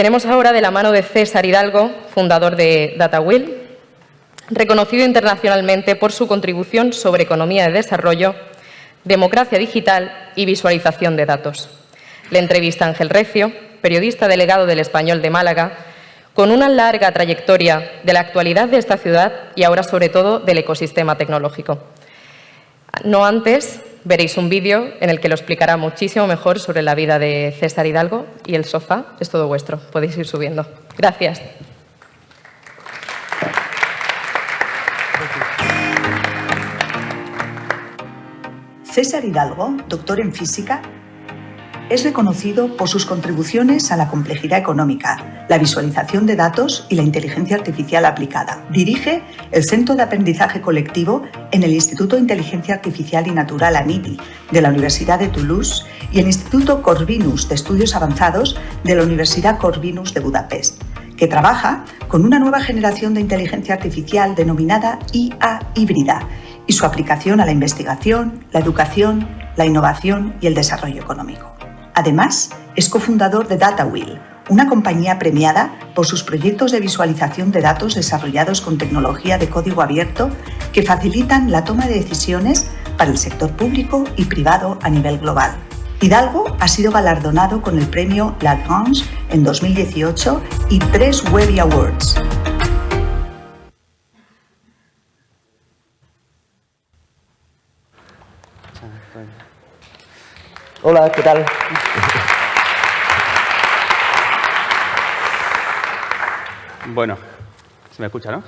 Tenemos ahora de la mano de César Hidalgo, fundador de DataWheel, reconocido internacionalmente por su contribución sobre economía de desarrollo, democracia digital y visualización de datos. Le entrevista Ángel Recio, periodista delegado del Español de Málaga, con una larga trayectoria de la actualidad de esta ciudad y ahora sobre todo del ecosistema tecnológico. No antes, veréis un vídeo en el que lo explicará muchísimo mejor sobre la vida de César Hidalgo y el sofá es todo vuestro. Podéis ir subiendo. Gracias. César Hidalgo, doctor en física, es reconocido por sus contribuciones a la complejidad económica, la visualización de datos y la inteligencia artificial aplicada. Dirige el Centro de Aprendizaje Colectivo en el Instituto de Inteligencia Artificial y Natural ANITI de la Universidad de Toulouse y el Instituto Corvinus de Estudios Avanzados de la Universidad Corvinus de Budapest, que trabaja con una nueva generación de inteligencia artificial denominada IA híbrida y su aplicación a la investigación, la educación, la innovación y el desarrollo económico. Además, es cofundador de DataWheel, una compañía premiada por sus proyectos de visualización de datos desarrollados con tecnología de código abierto que facilitan la toma de decisiones para el sector público y privado a nivel global. Hidalgo ha sido galardonado con el premio Lagrange en 2018 y 3 Webby Awards. Hola, ¿qué tal? Bueno, se me escucha, ¿no?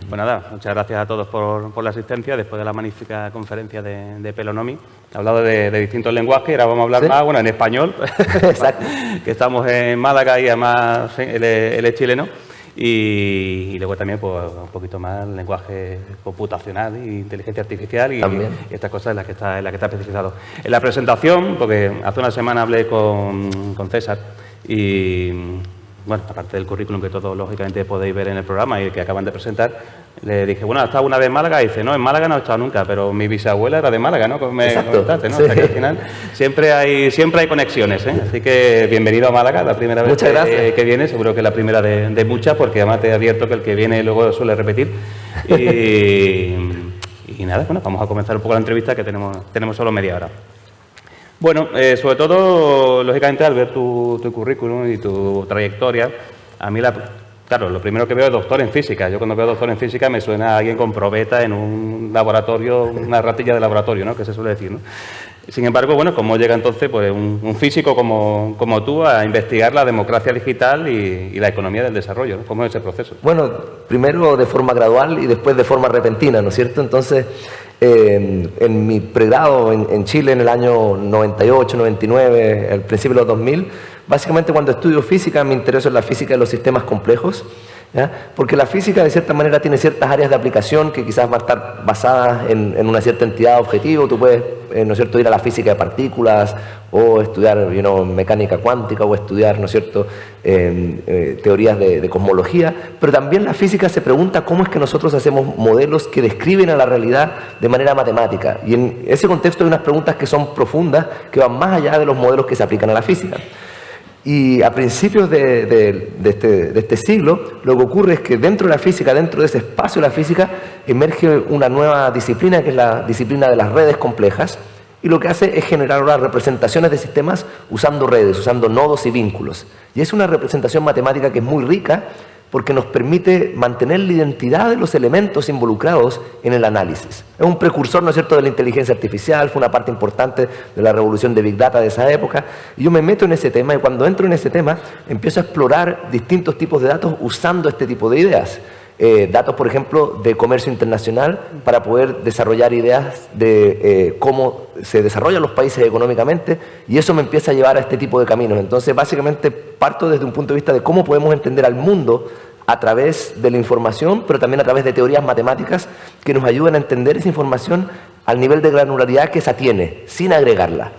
Pues nada, muchas gracias a todos por la asistencia después de la magnífica conferencia de Pelonomi. He hablado de distintos lenguajes y ahora vamos a hablar más, bueno, en español, exacto, que estamos en Málaga y además él es chileno. Y luego también pues, un poquito más lenguaje computacional e inteligencia artificial y estas cosas en las que está especializado. En la presentación, porque hace una semana hablé con César y, bueno, aparte del currículum que todos lógicamente podéis ver en el programa y que acaban de presentar, le dije, bueno, ¿has estado una vez en Málaga? Y dice, no, en Málaga no he estado nunca, pero mi bisabuela era de Málaga, ¿no? Como me comentaste, ¿no? Sí. O sea que al final siempre hay conexiones, ¿eh? Así que bienvenido a Málaga, la primera vez que viene, seguro que la primera de muchas, porque además te he abierto que el que viene luego suele repetir. Y nada, bueno, vamos a comenzar un poco la entrevista que tenemos solo media hora. Bueno, sobre todo, lógicamente, al ver tu currículum y tu trayectoria, a mí claro, lo primero que veo es doctor en física. Yo cuando veo doctor en física me suena a alguien con probeta en un laboratorio, una ratilla de laboratorio, ¿no? Que se suele decir, ¿no? Sin embargo, bueno, ¿cómo llega entonces pues, un físico como tú a investigar la democracia digital y la economía del desarrollo, ¿no? ¿Cómo es ese proceso? Bueno, primero de forma gradual y después de forma repentina, ¿no es cierto? Entonces, en mi pregrado en Chile en el año 98, 99, al principio de los 2000, básicamente cuando estudio física me intereso en la física de los sistemas complejos, ¿ya? Porque la física de cierta manera tiene ciertas áreas de aplicación que quizás van a estar basadas en una cierta entidad objetivo. Tú puedes, ¿no es cierto?, ir a la física de partículas o estudiar mecánica cuántica o estudiar, ¿no es cierto?, teorías de cosmología, pero también la física se pregunta cómo es que nosotros hacemos modelos que describen a la realidad de manera matemática. Y en ese contexto hay unas preguntas que son profundas, que van más allá de los modelos que se aplican a la física. Y a principios de este siglo, lo que ocurre es que dentro de la física, dentro de ese espacio de la física, emerge una nueva disciplina, que es la disciplina de las redes complejas, y lo que hace es generar ahora representaciones de sistemas usando redes, usando nodos y vínculos. Y es una representación matemática que es muy rica, porque nos permite mantener la identidad de los elementos involucrados en el análisis. Es un precursor, ¿no es cierto?, de la inteligencia artificial, fue una parte importante de la revolución de Big Data de esa época, y yo me meto en ese tema, y cuando entro en ese tema, empiezo a explorar distintos tipos de datos usando este tipo de ideas. Datos, por ejemplo, de comercio internacional, para poder desarrollar ideas de cómo se desarrollan los países económicamente, y eso me empieza a llevar a este tipo de caminos. Entonces, básicamente, parto desde un punto de vista de cómo podemos entender al mundo a través de la información, pero también a través de teorías matemáticas que nos ayudan a entender esa información al nivel de granularidad que esa tiene, sin agregarla.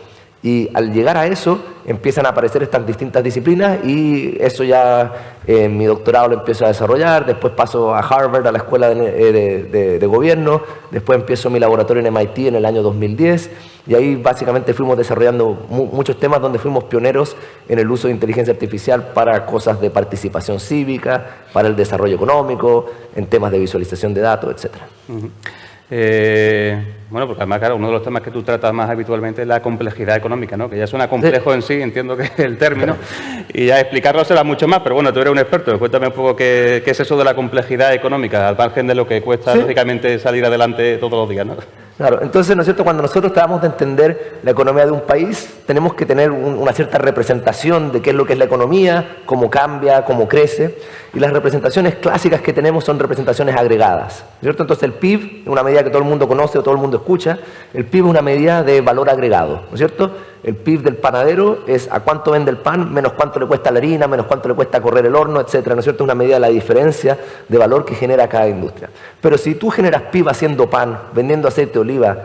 Y al llegar a eso, empiezan a aparecer estas distintas disciplinas y eso ya en mi doctorado lo empiezo a desarrollar. Después paso a Harvard, a la escuela de gobierno. Después empiezo mi laboratorio en MIT en el año 2010. Y ahí básicamente fuimos desarrollando muchos temas donde fuimos pioneros en el uso de inteligencia artificial para cosas de participación cívica, para el desarrollo económico, en temas de visualización de datos, etc. Bueno, porque además, claro, uno de los temas que tú tratas más habitualmente es la complejidad económica, ¿no? Que ya suena complejo en sí, entiendo que es el término, y ya explicarlo será mucho más, pero bueno, tú eres un experto, cuéntame un poco qué es eso de la complejidad económica, al margen de lo que cuesta, lógicamente, salir adelante todos los días, ¿no? Claro, entonces, ¿no es cierto?, cuando nosotros tratamos de entender la economía de un país, tenemos que tener una cierta representación de qué es lo que es la economía, cómo cambia, cómo crece, y las representaciones clásicas que tenemos son representaciones agregadas, ¿cierto? Entonces el PIB es una medida que todo el mundo conoce o todo el mundo escucha. El PIB es una medida de valor agregado, ¿no es cierto? El PIB del panadero es a cuánto vende el pan, menos cuánto le cuesta la harina, menos cuánto le cuesta correr el horno, etcétera, ¿no es cierto? Es una medida de la diferencia de valor que genera cada industria. Pero si tú generas PIB haciendo pan, vendiendo aceite de oliva,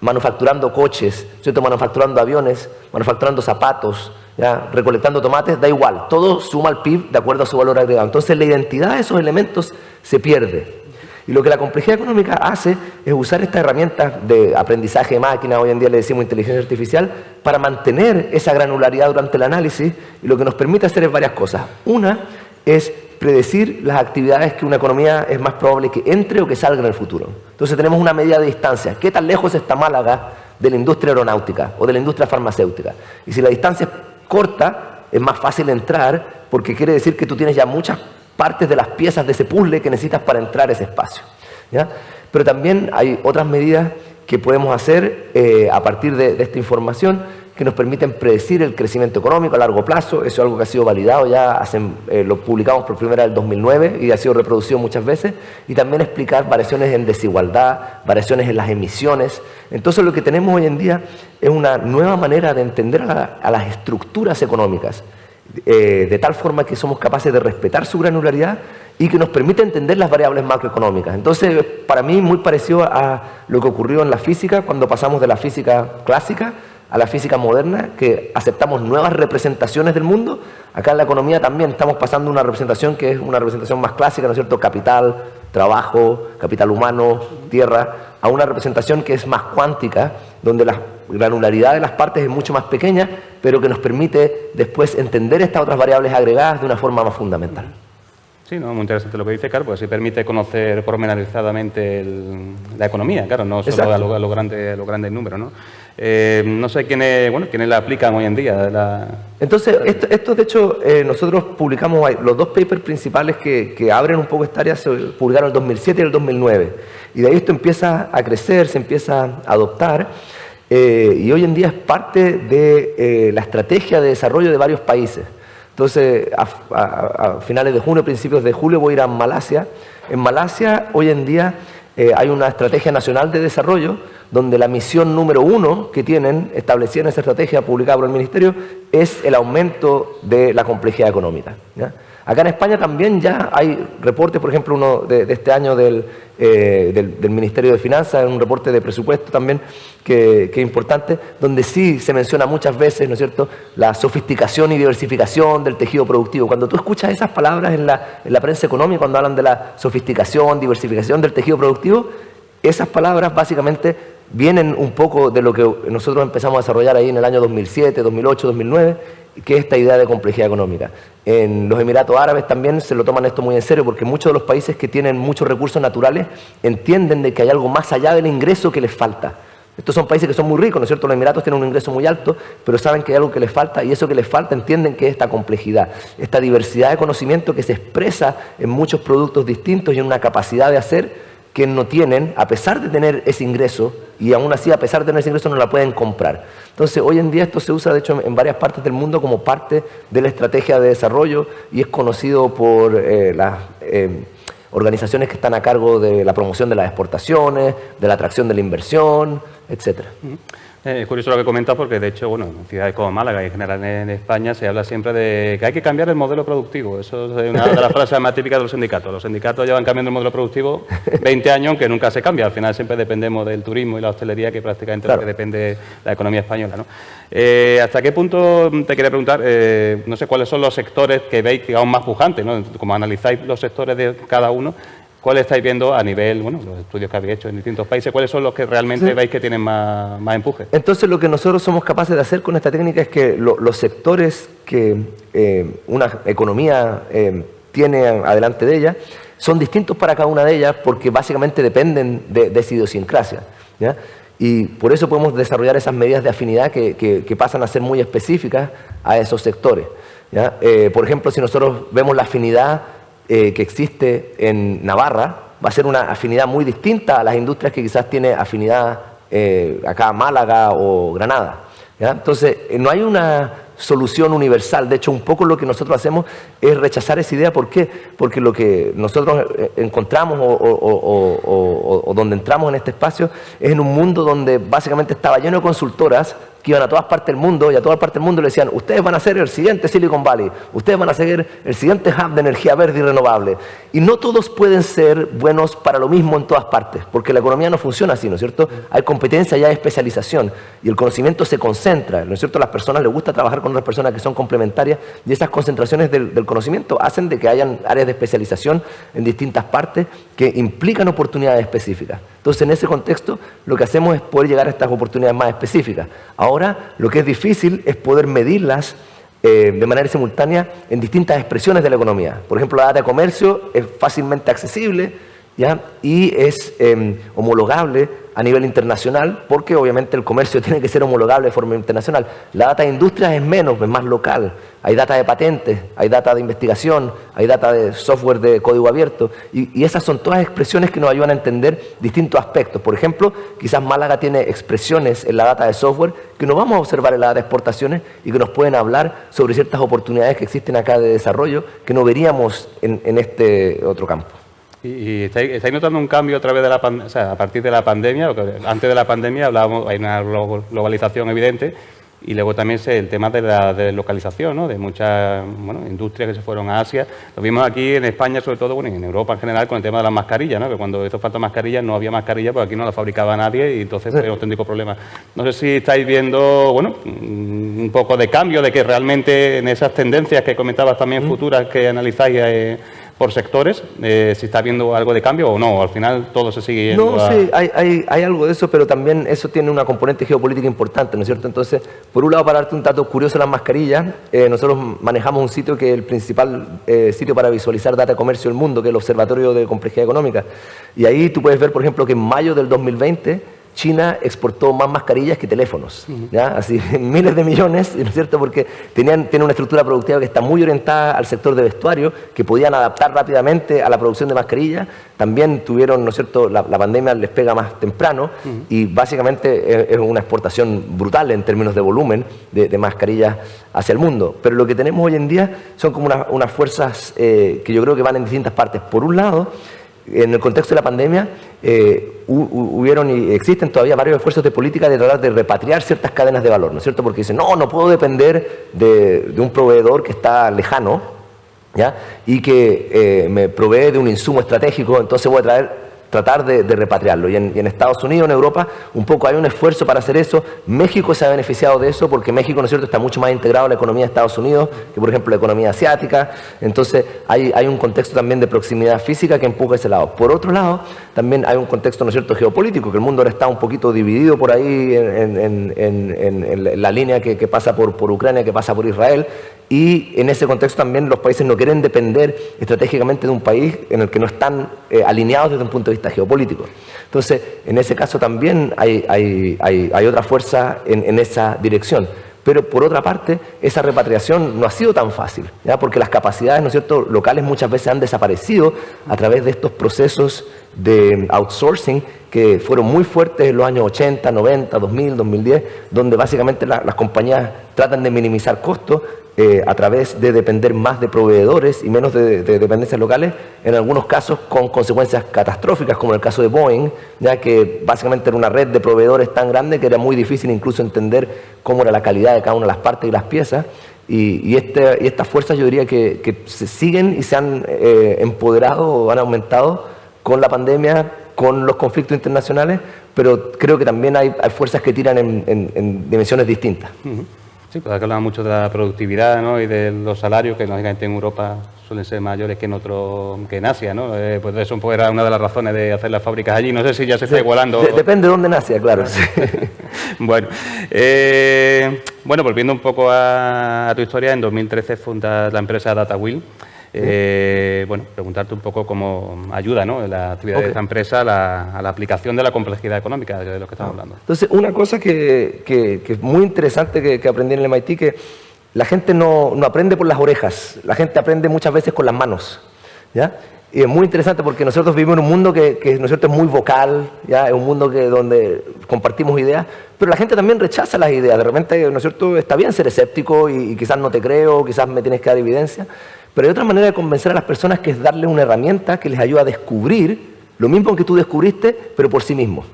manufacturando coches, ¿cierto?, manufacturando aviones, manufacturando zapatos, ¿ya?, recolectando tomates, da igual, todo suma al PIB de acuerdo a su valor agregado. Entonces la identidad de esos elementos se pierde. Y lo que la complejidad económica hace es usar estas herramientas de aprendizaje de máquina, hoy en día le decimos inteligencia artificial, para mantener esa granularidad durante el análisis, y lo que nos permite hacer es varias cosas. Una es predecir las actividades que una economía es más probable que entre o que salga en el futuro. Entonces tenemos una medida de distancia. ¿Qué tan lejos está Málaga de la industria aeronáutica o de la industria farmacéutica? Y si la distancia es corta, es más fácil entrar, porque quiere decir que tú tienes ya muchas partes de las piezas de ese puzzle que necesitas para entrar a ese espacio, ¿ya? Pero también hay otras medidas que podemos hacer a partir de esta información que nos permiten predecir el crecimiento económico a largo plazo. Eso es algo que ha sido validado ya, lo publicamos por primera vez en el 2009 y ha sido reproducido muchas veces, y también explicar variaciones en desigualdad, variaciones en las emisiones. Entonces lo que tenemos hoy en día es una nueva manera de entender a las estructuras económicas, de tal forma que somos capaces de respetar su granularidad y que nos permite entender las variables macroeconómicas. Entonces, para mí, muy parecido a lo que ocurrió en la física, cuando pasamos de la física clásica a la física moderna, que aceptamos nuevas representaciones del mundo. Acá en la economía también estamos pasando una representación que es una representación más clásica, ¿no es cierto?, capital, trabajo, capital humano, tierra, a una representación que es más cuántica, donde la granularidad de las partes es mucho más pequeña, pero que nos permite después entender estas otras variables agregadas de una forma más fundamental. Sí, no, muy interesante lo que dice, claro, pues sí permite conocer pormenorizadamente la economía, claro, no solo a los grandes números, ¿no? No sé quiénes la aplican hoy en día. Entonces, esto de hecho, nosotros publicamos los dos papers principales que abren un poco esta área, se publicaron en el 2007 y el 2009. Y de ahí esto empieza a crecer, se empieza a adoptar, y hoy en día es parte de la estrategia de desarrollo de varios países. Entonces, a finales de junio, principios de julio, voy a ir a Malasia. En Malasia, hoy en día, hay una estrategia nacional de desarrollo donde la misión número 1 que tienen, establecida en esa estrategia publicada por el Ministerio, es el aumento de la complejidad económica, ¿ya? Acá en España también ya hay reportes, por ejemplo, uno de este año del Ministerio de Finanzas, un reporte de presupuesto también que es importante, donde sí se menciona muchas veces, ¿no es cierto?, la sofisticación y diversificación del tejido productivo. Cuando tú escuchas esas palabras en la prensa económica, cuando hablan de la sofisticación, diversificación del tejido productivo, esas palabras básicamente vienen un poco de lo que nosotros empezamos a desarrollar ahí en el año 2007, 2008, 2009, que es esta idea de complejidad económica. En los Emiratos Árabes también se lo toman esto muy en serio, porque muchos de los países que tienen muchos recursos naturales entienden de que hay algo más allá del ingreso que les falta. Estos son países que son muy ricos, ¿no es cierto? Los Emiratos tienen un ingreso muy alto, pero saben que hay algo que les falta, y eso que les falta entienden que es esta complejidad, esta diversidad de conocimiento que se expresa en muchos productos distintos y en una capacidad de hacer que no tienen, a pesar de tener ese ingreso, y aún así, a pesar de tener ese ingreso, no la pueden comprar. Entonces, hoy en día esto se usa, de hecho, en varias partes del mundo como parte de la estrategia de desarrollo, y es conocido por las organizaciones que están a cargo de la promoción de las exportaciones, de la atracción de la inversión, etcétera. Es curioso lo que comentas porque, de hecho, bueno, en ciudades como Málaga y en general en España se habla siempre de que hay que cambiar el modelo productivo. Eso es una de las frases más típicas de los sindicatos. Los sindicatos llevan cambiando el modelo productivo 20 años, aunque nunca se cambia. Al final siempre dependemos del turismo y la hostelería, que prácticamente es lo que depende de la economía española, ¿no? ¿Hasta qué punto, te quería preguntar, no sé cuáles son los sectores que veis, digamos, más pujantes, ¿no? Como analizáis los sectores de cada uno, ¿cuáles estáis viendo a nivel, bueno, los estudios que habéis hecho en distintos países, cuáles son los que realmente veis que tienen más empuje? Entonces, lo que nosotros somos capaces de hacer con esta técnica es que los sectores que una economía tiene adelante de ella son distintos para cada una de ellas porque básicamente dependen de esa idiosincrasia, ¿ya? Y por eso podemos desarrollar esas medidas de afinidad que pasan a ser muy específicas a esos sectores, ¿ya? Por ejemplo, si nosotros vemos la afinidad que existe en Navarra, va a ser una afinidad muy distinta a las industrias que quizás tiene afinidad acá Málaga o Granada, ¿ya? Entonces, no hay una solución universal. De hecho, un poco lo que nosotros hacemos es rechazar esa idea. ¿Por qué? Porque lo que nosotros encontramos o donde entramos en este espacio es en un mundo donde básicamente estaba lleno de consultoras que iban a todas partes del mundo y a todas partes del mundo le decían: ustedes van a ser el siguiente Silicon Valley, ustedes van a ser el siguiente hub de energía verde y renovable. Y no todos pueden ser buenos para lo mismo en todas partes, porque la economía no funciona así, ¿no es cierto? Hay competencia y hay especialización, y el conocimiento se concentra, ¿no es cierto? A las personas les gusta trabajar con otras personas que son complementarias, y esas concentraciones del conocimiento hacen de que hayan áreas de especialización en distintas partes que implican oportunidades específicas. Entonces, en ese contexto, lo que hacemos es poder llegar a estas oportunidades más específicas. Ahora, lo que es difícil es poder medirlas de manera simultánea en distintas expresiones de la economía. Por ejemplo, la data de comercio es fácilmente accesible, ¿ya? Y es homologable a nivel internacional, porque obviamente el comercio tiene que ser homologable de forma internacional. La data de industrias es menos, es más local. Hay data de patentes, hay data de investigación, hay data de software de código abierto, y esas son todas expresiones que nos ayudan a entender distintos aspectos. Por ejemplo, quizás Málaga tiene expresiones en la data de software que no vamos a observar en la data de exportaciones y que nos pueden hablar sobre ciertas oportunidades que existen acá de desarrollo que no veríamos en este otro campo. ¿Y estáis notando un cambio a través de la pandemia, o sea, a partir de la pandemia? Porque antes de la pandemia hablábamos, hay una globalización evidente, y luego también el tema de la deslocalización, ¿no? De muchas industrias que se fueron a Asia. Lo vimos aquí en España, sobre todo, y en Europa en general, con el tema de las mascarillas, ¿no? Que cuando hizo falta mascarillas no había mascarillas, porque aquí no las fabricaba nadie, y entonces fue un auténtico problema. No sé si estáis viendo, un poco de cambio, de que realmente en esas tendencias que comentabas también futuras que analizáis por sectores, si está viendo algo de cambio o no, al final todo se sigue yendo. No, sí, hay algo de eso, pero también eso tiene una componente geopolítica importante, ¿no es cierto? Entonces, por un lado, para darte un dato curioso de las mascarillas, nosotros manejamos un sitio que es el principal sitio para visualizar data de comercio del mundo, que es el Observatorio de Complejidad Económica, y ahí tú puedes ver, por ejemplo, que en mayo del 2020 China exportó más mascarillas que teléfonos, ¿ya? Así, miles de millones, ¿no es cierto? Porque tiene una estructura productiva que está muy orientada al sector de vestuario, que podían adaptar rápidamente a la producción de mascarillas. También tuvieron, ¿no es cierto?, la pandemia les pega más temprano, y básicamente es una exportación brutal en términos de volumen de mascarillas hacia el mundo. Pero lo que tenemos hoy en día son como unas fuerzas que yo creo que van en distintas partes. Por un lado, en el contexto de la pandemia, hubieron y existen todavía varios esfuerzos de política de tratar de repatriar ciertas cadenas de valor, ¿no es cierto? Porque dicen, no puedo depender de un proveedor que está lejano, ¿ya? Y que me provee de un insumo estratégico, entonces voy a tratar de repatriarlo. Y en Estados Unidos, en Europa, un poco hay un esfuerzo para hacer eso. México se ha beneficiado de eso porque México, ¿no es cierto?, está mucho más integrado a la economía de Estados Unidos que, por ejemplo, la economía asiática. Entonces, hay un contexto también de proximidad física que empuja ese lado. Por otro lado, también hay un contexto, ¿no es cierto?, geopolítico, que el mundo ahora está un poquito dividido por ahí en la línea que pasa por Ucrania, que pasa por Israel. Y en ese contexto también los países no quieren depender estratégicamente de un país en el que no están alineados desde un punto de vista geopolítico. Entonces, en ese caso también hay otra fuerza en esa dirección. Pero por otra parte, esa repatriación no ha sido tan fácil, ¿ya? Porque las capacidades, ¿no es cierto?, locales muchas veces han desaparecido a través de estos procesos de outsourcing que fueron muy fuertes en los años 80, 90, 2000, 2010, donde básicamente las compañías tratan de minimizar costos a través de depender más de proveedores y menos de dependencias locales, en algunos casos con consecuencias catastróficas, como en el caso de Boeing, ya que básicamente era una red de proveedores tan grande que era muy difícil incluso entender cómo era la calidad de cada una de las partes y las piezas. Y estas fuerzas yo diría que se siguen y se han empoderado o han aumentado con la pandemia, con los conflictos internacionales, pero creo que también hay fuerzas que tiran en dimensiones distintas. Sí, pues aquí hablamos mucho de la productividad, ¿no? Y de los salarios, que lógicamente en Europa suelen ser mayores que en Asia, ¿no? Pues eso era una de las razones de hacer las fábricas allí. No sé si ya se está igualando. Depende de dónde en Asia, claro. Sí. Bueno, volviendo un poco a tu historia, en 2013 fundas la empresa DataWheel. Preguntarte un poco cómo ayuda, ¿no?, la actividad de esta empresa a la aplicación de la complejidad económica de lo que estamos hablando. Entonces, una cosa que es muy interesante que aprendí en el MIT, que la gente no aprende por las orejas, la gente aprende muchas veces con las manos, ¿ya? Y es muy interesante porque nosotros vivimos en un mundo que ¿no es cierto?, es muy vocal, ¿ya? Es un mundo donde compartimos ideas, pero la gente también rechaza las ideas. De repente, ¿no es cierto?, está bien ser escéptico y quizás no te creo, quizás me tienes que dar evidencia, pero hay otra manera de convencer a las personas que es darles una herramienta que les ayuda a descubrir lo mismo que tú descubriste, pero por sí mismos.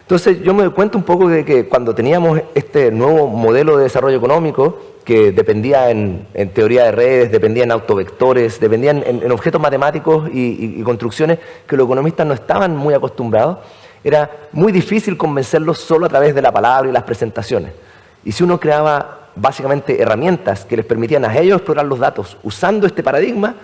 Entonces, yo me doy cuenta un poco de que cuando teníamos este nuevo modelo de desarrollo económico, que dependía en teoría de redes, dependía en autovectores, dependía en objetos matemáticos y construcciones que los economistas no estaban muy acostumbrados, era muy difícil convencerlos solo a través de la palabra y las presentaciones. Y si uno creaba básicamente herramientas que les permitían a ellos explorar los datos usando este paradigma,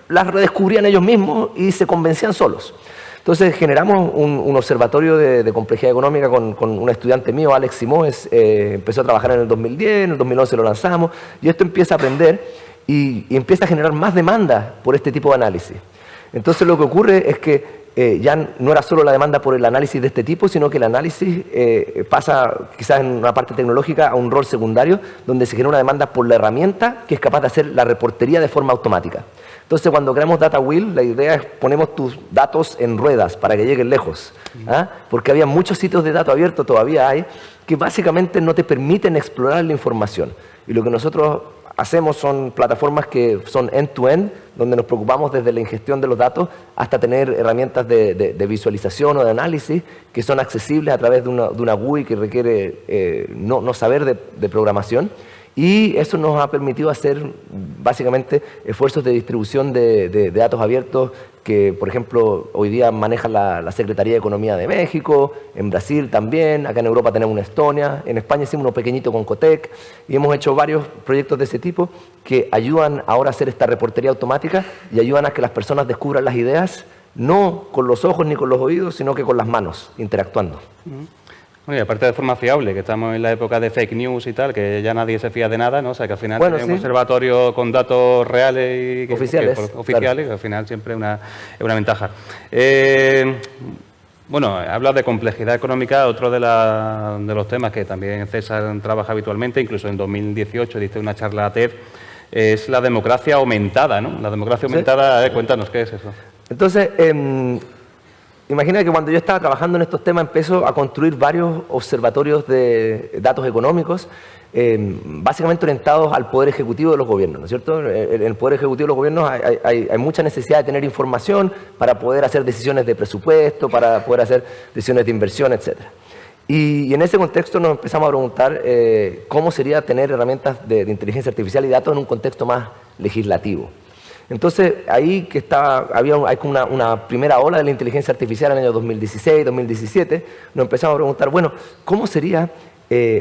las redescubrían ellos mismos y se convencían solos. Entonces generamos un observatorio de complejidad económica con un estudiante mío, Alex Simoes, empezó a trabajar en el 2010, en el 2011 lo lanzamos, y esto empieza a aprender y empieza a generar más demanda por este tipo de análisis. Entonces lo que ocurre es que ya no era solo la demanda por el análisis de este tipo, sino que el análisis pasa quizás en una parte tecnológica a un rol secundario, donde se genera una demanda por la herramienta que es capaz de hacer la reportería de forma automática. Entonces, cuando creamos DataWheel, la idea es ponemos tus datos en ruedas para que lleguen lejos, ¿ah? Porque había muchos sitios de datos abiertos, todavía hay, que básicamente no te permiten explorar la información. Y lo que nosotros hacemos son plataformas que son end-to-end, donde nos preocupamos desde la ingestión de los datos hasta tener herramientas de visualización o de análisis que son accesibles a través de una GUI que requiere no saber de programación. Y eso nos ha permitido hacer básicamente esfuerzos de distribución de datos abiertos que, por ejemplo, hoy día maneja la Secretaría de Economía de México, en Brasil también, acá en Europa tenemos una Estonia, en España hicimos uno pequeñito con Cotec, y hemos hecho varios proyectos de ese tipo que ayudan ahora a hacer esta reportería automática y ayudan a que las personas descubran las ideas no con los ojos ni con los oídos, sino que con las manos, interactuando. Bueno, y aparte de forma fiable, que estamos en la época de fake news y tal, que ya nadie se fía de nada, ¿no? O sea, que al final tenemos un observatorio con datos reales y oficiales, claro, que al final siempre es una ventaja. Hablas de complejidad económica, otro de los temas que también César trabaja habitualmente, incluso en 2018 diste una charla a TED, es la democracia aumentada, ¿no? La democracia aumentada, cuéntanos, ¿qué es eso? Entonces, imagina que cuando yo estaba trabajando en estos temas empezó a construir varios observatorios de datos económicos, básicamente orientados al poder ejecutivo de los gobiernos, ¿no es cierto? En el poder ejecutivo de los gobiernos hay mucha necesidad de tener información para poder hacer decisiones de presupuesto, para poder hacer decisiones de inversión, etc. Y en ese contexto nos empezamos a preguntar cómo sería tener herramientas de inteligencia artificial y datos en un contexto más legislativo. Entonces, ahí hay como una primera ola de la inteligencia artificial en el año 2016, 2017, nos empezamos a preguntar, bueno, ¿cómo sería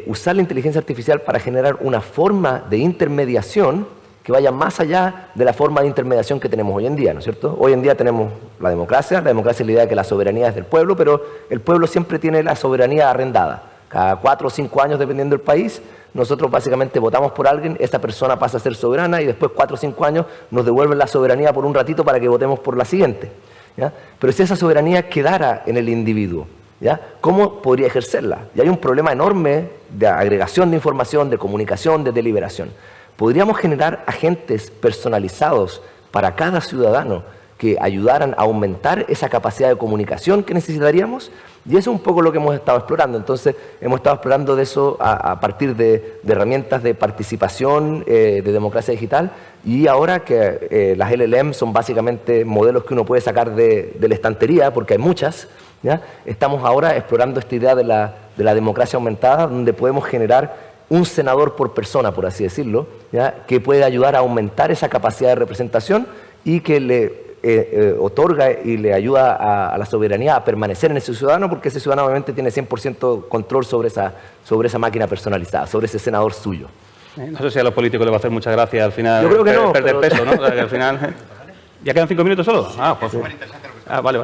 usar la inteligencia artificial para generar una forma de intermediación que vaya más allá de la forma de intermediación que tenemos hoy en día, ¿no es cierto? Hoy en día tenemos la democracia es la idea de que la soberanía es del pueblo, pero el pueblo siempre tiene la soberanía arrendada. Cada 4 o 5 años, dependiendo del país, nosotros básicamente votamos por alguien, esa persona pasa a ser soberana y después 4 o 5 años nos devuelven la soberanía por un ratito para que votemos por la siguiente, ¿ya? Pero si esa soberanía quedara en el individuo, ¿ya? ¿Cómo podría ejercerla? Y hay un problema enorme de agregación de información, de comunicación, de deliberación. ¿Podríamos generar agentes personalizados para cada ciudadano que ayudaran a aumentar esa capacidad de comunicación que necesitaríamos, y eso es un poco lo que hemos estado explorando. Entonces, hemos estado explorando de eso a partir de herramientas de participación, de democracia digital, y ahora que las LLM son básicamente modelos que uno puede sacar de la estantería, porque hay muchas, ¿ya? Estamos ahora explorando esta idea de la democracia aumentada, donde podemos generar un senador por persona, por así decirlo, ¿ya? Que puede ayudar a aumentar esa capacidad de representación y que le otorga y le ayuda a la soberanía a permanecer en ese ciudadano, porque ese ciudadano obviamente tiene 100% control sobre esa máquina personalizada, sobre ese senador suyo. No sé si a los políticos les va a hacer mucha gracia al final. Yo creo que no, perder peso, ¿no? O sea, que al final... ¿Ya quedan 5 minutos solo? Ah, pues... vale.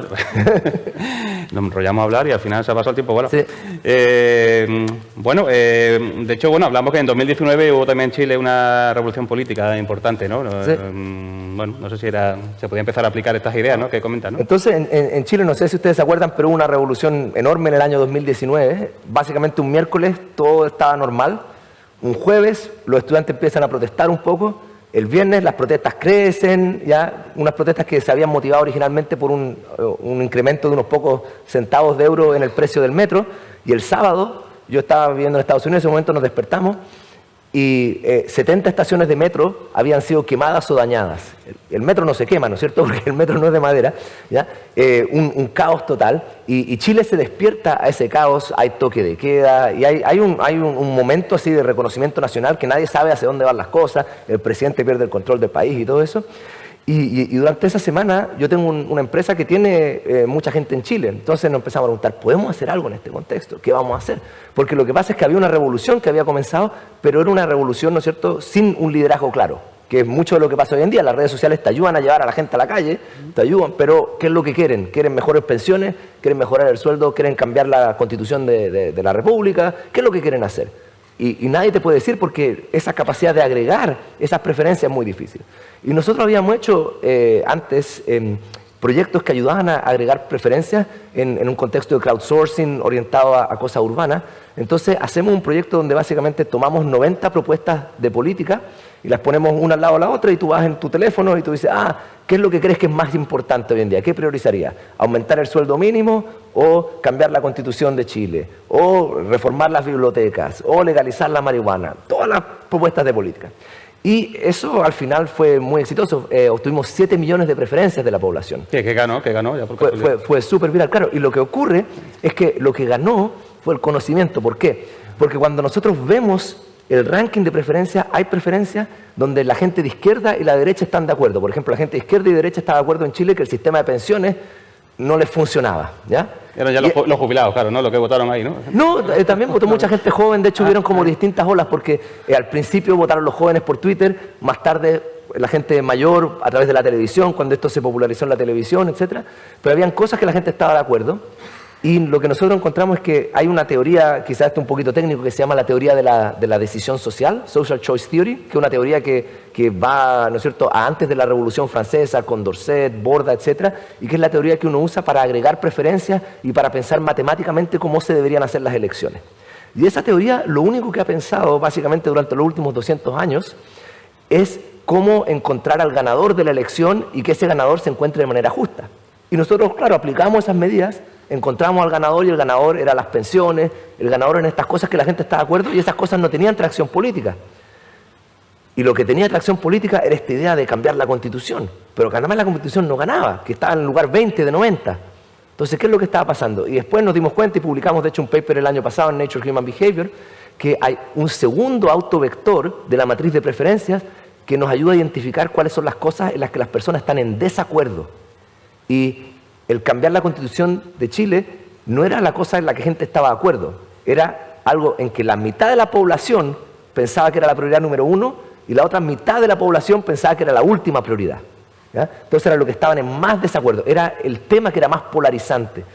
Nos enrollamos a hablar y al final se ha pasado el tiempo. Bueno, sí. De hecho, hablamos que en 2019 hubo también en Chile una revolución política importante, ¿no? Sí. No sé si se podía empezar a aplicar estas ideas, ¿no? Que comentan, ¿no? Entonces, en Chile, no sé si ustedes se acuerdan, pero hubo una revolución enorme en el año 2019. Básicamente un miércoles todo estaba normal. Un jueves los estudiantes empiezan a protestar un poco. El viernes las protestas crecen, ya unas protestas que se habían motivado originalmente por un incremento de unos pocos centavos de euro en el precio del metro. Y el sábado, yo estaba viviendo en Estados Unidos, en ese momento nos despertamos y 70 estaciones de metro habían sido quemadas o dañadas. El metro no se quema, ¿no es cierto? Porque el metro no es de madera, ¿ya? Un caos total. Y Chile se despierta a ese caos, hay toque de queda, y hay un momento así de reconocimiento nacional que nadie sabe hacia dónde van las cosas, el presidente pierde el control del país y todo eso. Y durante esa semana yo tengo una empresa que tiene mucha gente en Chile, entonces nos empezamos a preguntar, ¿podemos hacer algo en este contexto? ¿Qué vamos a hacer? Porque lo que pasa es que había una revolución que había comenzado, pero era una revolución, ¿no es cierto?, sin un liderazgo claro, que es mucho de lo que pasa hoy en día. Las redes sociales te ayudan a llevar a la gente a la calle, te ayudan, pero ¿qué es lo que quieren? ¿Quieren mejores pensiones? ¿Quieren mejorar el sueldo? ¿Quieren cambiar la constitución de la República? ¿Qué es lo que quieren hacer? Y nadie te puede decir porque esa capacidad de agregar esas preferencias es muy difícil. Y nosotros habíamos hecho antes proyectos que ayudaban a agregar preferencias en un contexto de crowdsourcing orientado a cosas urbanas. Entonces hacemos un proyecto donde básicamente tomamos 90 propuestas de política y las ponemos una al lado de la otra y tú vas en tu teléfono y tú dices, ¿qué es lo que crees que es más importante hoy en día? ¿Qué priorizarías? ¿Aumentar el sueldo mínimo o cambiar la Constitución de Chile? ¿O reformar las bibliotecas? ¿O legalizar la marihuana? Todas las propuestas de política. Y eso al final fue muy exitoso. Obtuvimos 7 millones de preferencias de la población. ¿Qué ganó? Ya fue súper viral, claro. Y lo que ocurre es que lo que ganó fue el conocimiento. ¿Por qué? Porque cuando nosotros vemos el ranking de preferencias, hay preferencias donde la gente de izquierda y la derecha están de acuerdo. Por ejemplo, la gente de izquierda y derecha está de acuerdo en Chile que el sistema de pensiones no les funcionaba, ¿ya? Eran ya los jubilados, claro, ¿no? Los que votaron ahí, ¿no? No, también votó mucha gente joven. De hecho, hubieron como distintas olas porque al principio votaron los jóvenes por Twitter, más tarde la gente mayor a través de la televisión, cuando esto se popularizó en la televisión, etcétera. Pero habían cosas que la gente estaba de acuerdo. Y lo que nosotros encontramos es que hay una teoría, quizás esto un poquito técnico, que se llama la teoría de la decisión social, Social Choice Theory, que es una teoría que va, ¿no es cierto?, a antes de la Revolución Francesa, con Dorset, Borda, etcétera, y que es la teoría que uno usa para agregar preferencias y para pensar matemáticamente cómo se deberían hacer las elecciones. Y esa teoría, lo único que ha pensado básicamente durante los últimos 200 años es cómo encontrar al ganador de la elección y que ese ganador se encuentre de manera justa. Y nosotros, claro, aplicamos esas medidas, encontramos al ganador y el ganador era las pensiones, el ganador en estas cosas que la gente está de acuerdo y esas cosas no tenían tracción política. Y lo que tenía tracción política era esta idea de cambiar la Constitución. Pero además la Constitución no ganaba, que estaba en el lugar 20 de 90. Entonces, ¿qué es lo que estaba pasando? Y después nos dimos cuenta y publicamos, de hecho, un paper el año pasado en Nature Human Behavior, que hay un segundo autovector de la matriz de preferencias que nos ayuda a identificar cuáles son las cosas en las que las personas están en desacuerdo. Y el cambiar la Constitución de Chile no era la cosa en la que gente estaba de acuerdo, era algo en que la mitad de la población pensaba que era la prioridad número 1 y la otra mitad de la población pensaba que era la última prioridad, ¿ya? Entonces era lo que estaban en más desacuerdo, era el tema que era más polarizante.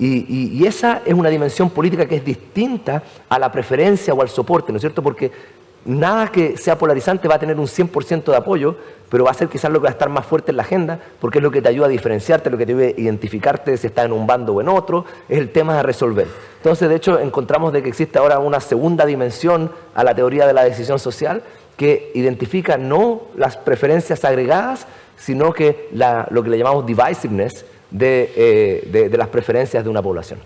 Y esa es una dimensión política que es distinta a la preferencia o al soporte, ¿no es cierto? Porque nada que sea polarizante va a tener un 100% de apoyo, pero va a ser quizás lo que va a estar más fuerte en la agenda, porque es lo que te ayuda a diferenciarte, lo que te ayuda a identificarte si estás en un bando o en otro, es el tema de resolver. Entonces, de hecho, encontramos de que existe ahora una segunda dimensión a la teoría de la decisión social, que identifica no las preferencias agregadas, sino que lo que le llamamos divisiveness de las preferencias de una población.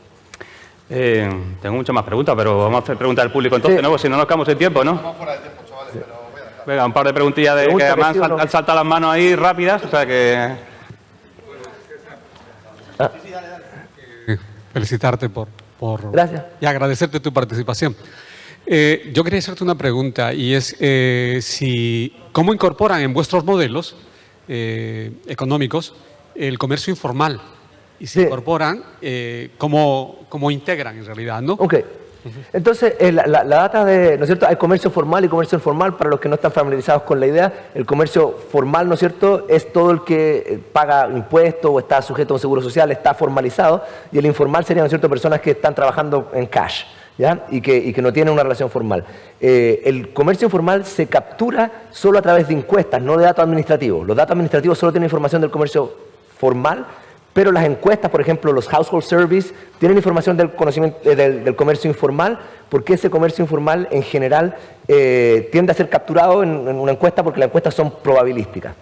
Tengo muchas más preguntas, pero vamos a hacer preguntas al público entonces, sí. ¿No? Si no nos quedamos en tiempo, ¿no? Estamos fuera de tiempo, chavales, pero voy a dejar. Venga, un par de preguntillas de que además han saltado las manos ahí rápidas, o sea que... Felicitarte por Gracias. Y agradecerte tu participación. Yo quería hacerte una pregunta y es ¿cómo incorporan en vuestros modelos económicos el comercio informal? Y si incorporan, ¿cómo integran en realidad, ¿no? Ok. Entonces, la data ¿no es cierto? Hay comercio formal y comercio informal. Para los que no están familiarizados con la idea, el comercio formal, ¿no es cierto?, es todo el que paga impuestos o está sujeto a un seguro social, está formalizado, y el informal sería, ¿no es cierto?, personas que están trabajando en cash, ¿ya? Y que no tienen una relación formal. El comercio informal se captura solo a través de encuestas, no de datos administrativos. Los datos administrativos solo tienen información del comercio formal, pero las encuestas, por ejemplo, los household surveys, tienen información del conocimiento del comercio informal, porque ese comercio informal en general tiende a ser capturado en una encuesta porque las encuestas son probabilísticas.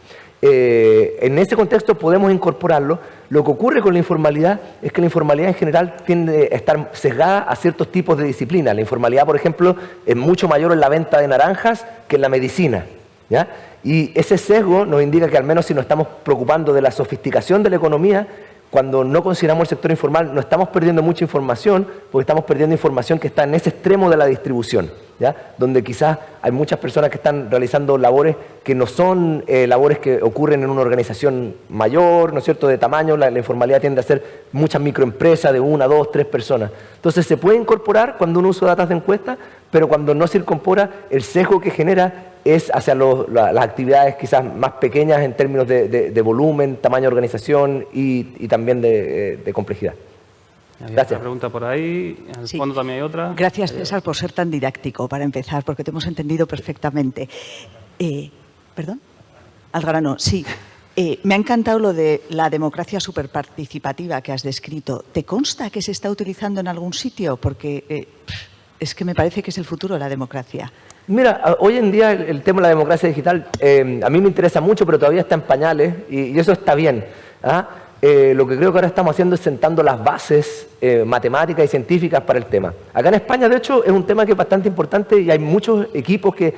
En ese contexto podemos incorporarlo. Lo que ocurre con la informalidad es que la informalidad en general tiende a estar sesgada a ciertos tipos de disciplinas. La informalidad, por ejemplo, es mucho mayor en la venta de naranjas que en la medicina, ¿ya? Y ese sesgo nos indica que al menos si nos estamos preocupando de la sofisticación de la economía, cuando no consideramos el sector informal, no estamos perdiendo mucha información, porque estamos perdiendo información que está en ese extremo de la distribución, ¿ya? Donde quizás hay muchas personas que están realizando labores que no son labores que ocurren en una organización mayor, ¿no es cierto?, de tamaño. La informalidad tiende a ser muchas microempresas de 1, 2, 3 personas. Entonces se puede incorporar cuando uno usa datos de encuesta, pero cuando no se incorpora, el sesgo que genera es hacia las actividades quizás más pequeñas en términos de volumen, tamaño de organización y también de complejidad. Gracias. Otra pregunta por ahí. Al fondo también hay otra. Gracias, César, por ser tan didáctico, para empezar, porque te hemos entendido perfectamente. ¿Perdón? Al grano, sí. Me ha encantado lo de la democracia superparticipativa que has descrito. ¿Te consta que se está utilizando en algún sitio? Porque es que me parece que es el futuro de la democracia. Mira, hoy en día el tema de la democracia digital a mí me interesa mucho, pero todavía está en pañales y eso está bien, ¿ah? Lo que creo que ahora estamos haciendo es sentando las bases matemáticas y científicas para el tema. Acá en España, de hecho, es un tema que es bastante importante y hay muchos equipos que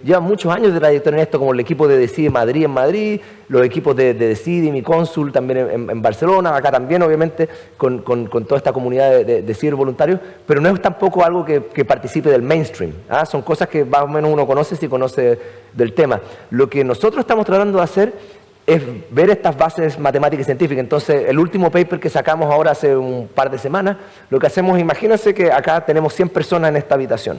llevan muchos años de trayectoria en esto, como el equipo de Decide Madrid en Madrid, los equipos de Decide y Mi Cónsul también en Barcelona, acá también, obviamente, con toda esta comunidad de cibervoluntarios, pero no es tampoco algo que participe del mainstream, ¿ah? Son cosas que más o menos uno conoce si conoce del tema. Lo que nosotros estamos tratando de hacer es ver estas bases matemáticas y científicas. Entonces, el último paper que sacamos ahora hace un par de semanas, lo que hacemos, imagínense que acá tenemos 100 personas en esta habitación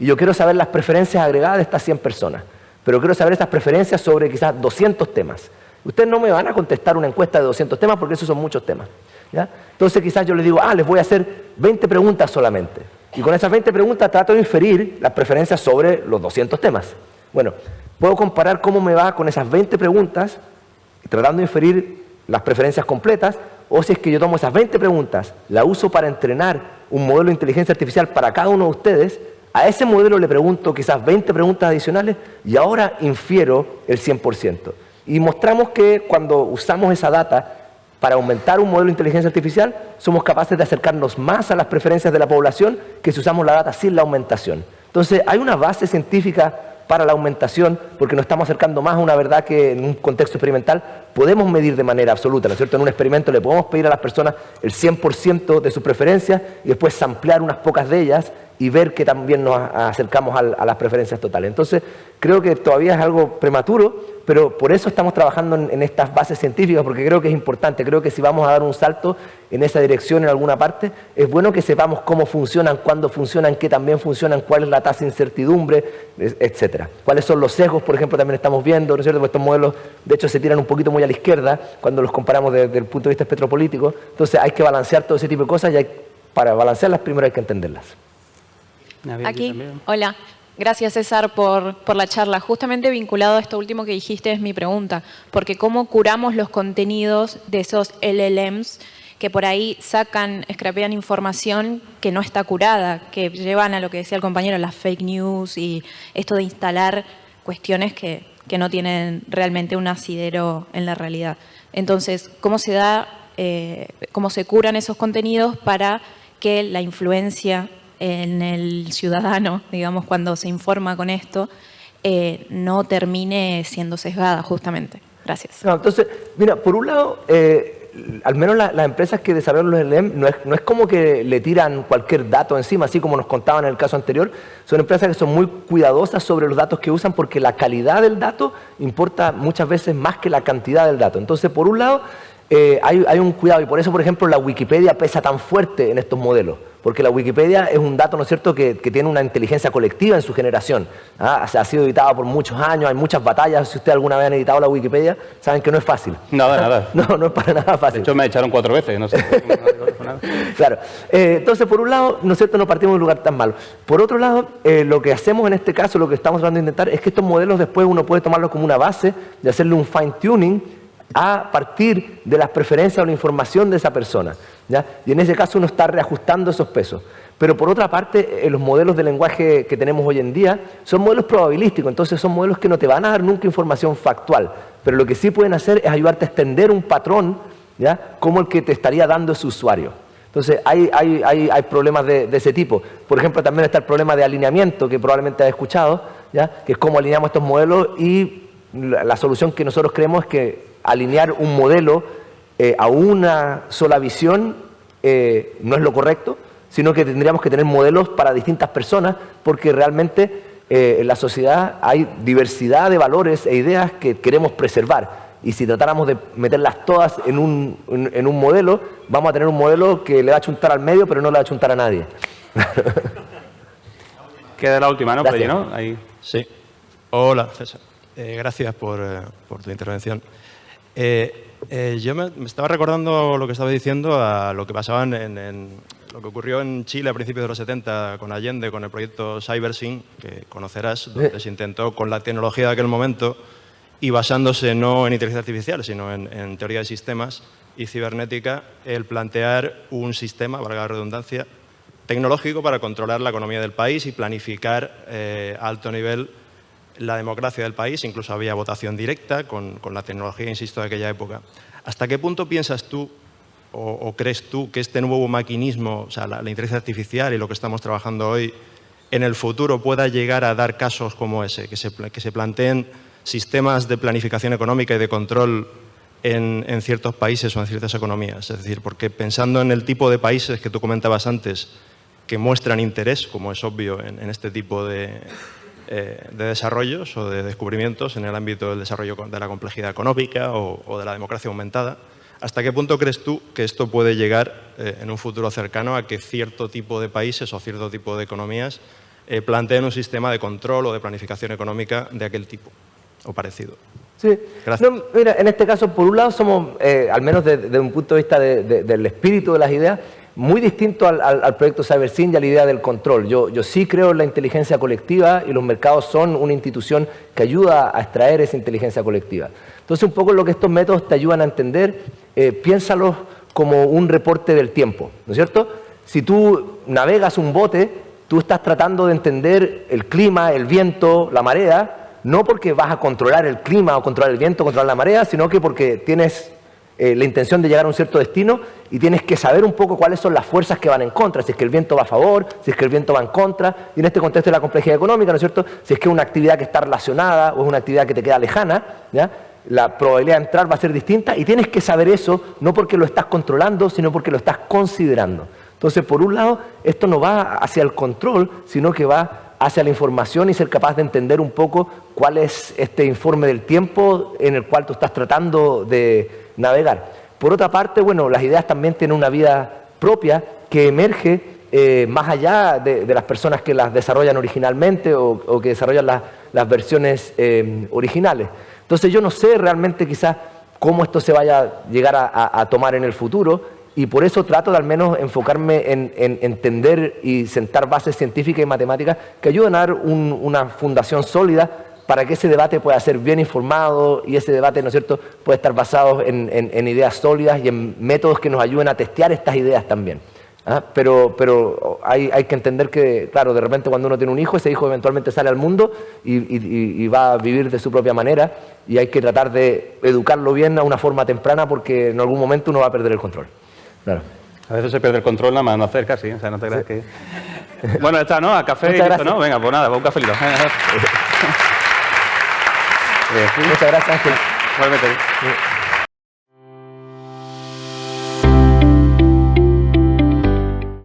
y yo quiero saber las preferencias agregadas de estas 100 personas, pero quiero saber estas preferencias sobre quizás 200 temas. Ustedes no me van a contestar una encuesta de 200 temas porque esos son muchos temas, ¿ya? Entonces, quizás yo les digo, les voy a hacer 20 preguntas solamente y con esas 20 preguntas trato de inferir las preferencias sobre los 200 temas. Bueno, puedo comparar cómo me va con esas 20 preguntas tratando de inferir las preferencias completas, o si es que yo tomo esas 20 preguntas, la uso para entrenar un modelo de inteligencia artificial para cada uno de ustedes, a ese modelo le pregunto quizás 20 preguntas adicionales y ahora infiero el 100%. Y mostramos que cuando usamos esa data para aumentar un modelo de inteligencia artificial, somos capaces de acercarnos más a las preferencias de la población que si usamos la data sin la aumentación. Entonces, hay una base científica para la aumentación, porque nos estamos acercando más a una verdad que en un contexto experimental podemos medir de manera absoluta, ¿no es cierto? En un experimento le podemos pedir a las personas el 100% de sus preferencias y después samplear unas pocas de ellas y ver que también nos acercamos a las preferencias totales. Entonces, creo que todavía es algo prematuro, pero por eso estamos trabajando en estas bases científicas, porque creo que es importante. Creo que si vamos a dar un salto en esa dirección en alguna parte, es bueno que sepamos cómo funcionan, cuándo funcionan, qué también funcionan, cuál es la tasa de incertidumbre, etcétera. Cuáles son los sesgos, por ejemplo, también estamos viendo, ¿no es cierto? Porque estos modelos, de hecho, se tiran un poquito muy a la izquierda cuando los comparamos desde el punto de vista espectropolítico. Entonces, hay que balancear todo ese tipo de cosas y para balancearlas primero hay que entenderlas. Aquí, hola. Gracias, César, por la charla. Justamente vinculado a esto último que dijiste es mi pregunta, porque ¿cómo curamos los contenidos de esos LLMs que por ahí scrapean información que no está curada, que llevan a lo que decía el compañero, las fake news y esto de instalar cuestiones que no tienen realmente un asidero en la realidad. Entonces, ¿cómo se curan esos contenidos para que la influencia en el ciudadano, digamos, cuando se informa con esto, no termine siendo sesgada, justamente? Gracias. No, entonces, mira, por un lado, al menos las empresas que desarrollan los LLM no es como que le tiran cualquier dato encima, así como nos contaban en el caso anterior. Son empresas que son muy cuidadosas sobre los datos que usan porque la calidad del dato importa muchas veces más que la cantidad del dato. Entonces, por un lado, hay un cuidado, y por eso, por ejemplo, la Wikipedia pesa tan fuerte en estos modelos, porque la Wikipedia es un dato, ¿no es cierto?, que tiene una inteligencia colectiva en su generación. Ha sido editado por muchos años, hay muchas batallas. Si ustedes alguna vez han editado la Wikipedia, saben que no es fácil. Nada. No es para nada fácil. De hecho, me echaron 4 veces, no sé. Claro. Entonces, por un lado, ¿no es cierto?, no partimos de un lugar tan malo. Por otro lado, lo que hacemos en este caso, lo que estamos tratando de intentar, es que estos modelos después uno puede tomarlos como una base de hacerle un fine-tuning a partir de las preferencias o la información de esa persona, ¿ya? Y en ese caso uno está reajustando esos pesos. Pero por otra parte, los modelos de lenguaje que tenemos hoy en día son modelos probabilísticos, entonces son modelos que no te van a dar nunca información factual, pero lo que sí pueden hacer es ayudarte a extender un patrón, ¿ya?, como el que te estaría dando ese usuario. Entonces hay problemas de ese tipo. Por ejemplo, también está el problema de alineamiento, que probablemente has escuchado, ¿ya?, que es cómo alineamos estos modelos, y la solución que nosotros creemos es que alinear un modelo a una sola visión no es lo correcto, sino que tendríamos que tener modelos para distintas personas, porque realmente en la sociedad hay diversidad de valores e ideas que queremos preservar. Y si tratáramos de meterlas todas en un modelo, vamos a tener un modelo que le va a chuntar al medio, pero no le va a chuntar a nadie. Queda la última, ¿no? Gracias. ¿No? Ahí. Sí. Hola, César. Gracias por tu intervención. Yo me estaba recordando lo que estaba diciendo a lo que pasaba en lo que ocurrió en Chile a principios de los 70 con Allende, con el proyecto CyberSyn, que conocerás, donde se intentó con la tecnología de aquel momento y basándose no en inteligencia artificial, sino en teoría de sistemas y cibernética, el plantear un sistema, valga la redundancia, tecnológico para controlar la economía del país y planificar a alto nivel la democracia del país. Incluso había votación directa con la tecnología, insisto, de aquella época. ¿Hasta qué punto piensas tú o crees tú que este nuevo maquinismo, o sea, la inteligencia artificial y lo que estamos trabajando hoy, en el futuro pueda llegar a dar casos como ese, que se planteen sistemas de planificación económica y de control en ciertos países o en ciertas economías? Es decir, porque pensando en el tipo de países que tú comentabas antes, que muestran interés, como es obvio en este tipo de desarrollos o de descubrimientos en el ámbito del desarrollo de la complejidad económica o de la democracia aumentada, ¿hasta qué punto crees tú que esto puede llegar en un futuro cercano a que cierto tipo de países o cierto tipo de economías planteen un sistema de control o de planificación económica de aquel tipo o parecido? Sí. Gracias. No, mira, en este caso, por un lado, somos, al menos desde un punto de vista del espíritu de las ideas, muy distinto al proyecto CyberSyn y a la idea del control. Yo sí creo en la inteligencia colectiva y los mercados son una institución que ayuda a extraer esa inteligencia colectiva. Entonces, un poco lo que estos métodos te ayudan a entender, piénsalos como un reporte del tiempo, ¿no es cierto? Si tú navegas un bote, tú estás tratando de entender el clima, el viento, la marea, no porque vas a controlar el clima o controlar el viento, controlar la marea, sino que porque tienes la intención de llegar a un cierto destino y tienes que saber un poco cuáles son las fuerzas que van en contra, si es que el viento va a favor, si es que el viento va en contra, y en este contexto de la complejidad económica, ¿no es cierto?, si es que es una actividad que está relacionada o es una actividad que te queda lejana, ¿ya?, la probabilidad de entrar va a ser distinta y tienes que saber eso no porque lo estás controlando, sino porque lo estás considerando. Entonces, por un lado, esto no va hacia el control, sino que va hacia la información y ser capaz de entender un poco cuál es este informe del tiempo en el cual tú estás tratando de navegar. Por otra parte, bueno, las ideas también tienen una vida propia que emerge más allá de las personas que las desarrollan originalmente o que desarrollan las versiones originales. Entonces yo no sé realmente quizás cómo esto se vaya a llegar a tomar en el futuro, y por eso trato de al menos enfocarme en entender y sentar bases científicas y matemáticas que ayuden a dar una fundación sólida para que ese debate pueda ser bien informado y ese debate, ¿no es cierto?, puede estar basado en ideas sólidas y en métodos que nos ayuden a testear estas ideas también. Pero hay que entender que, claro, de repente cuando uno tiene un hijo, ese hijo eventualmente sale al mundo y va a vivir de su propia manera, y hay que tratar de educarlo bien a una forma temprana, porque en algún momento uno va a perder el control. Claro. A veces se pierde el control nada más no hacer casi, o sea, no te creas que... Bueno, está, ¿no? A café y Muchas listo, gracias. ¿no? Venga, pues nada, un cafelito. Muchas gracias, Ángel. Igualmente.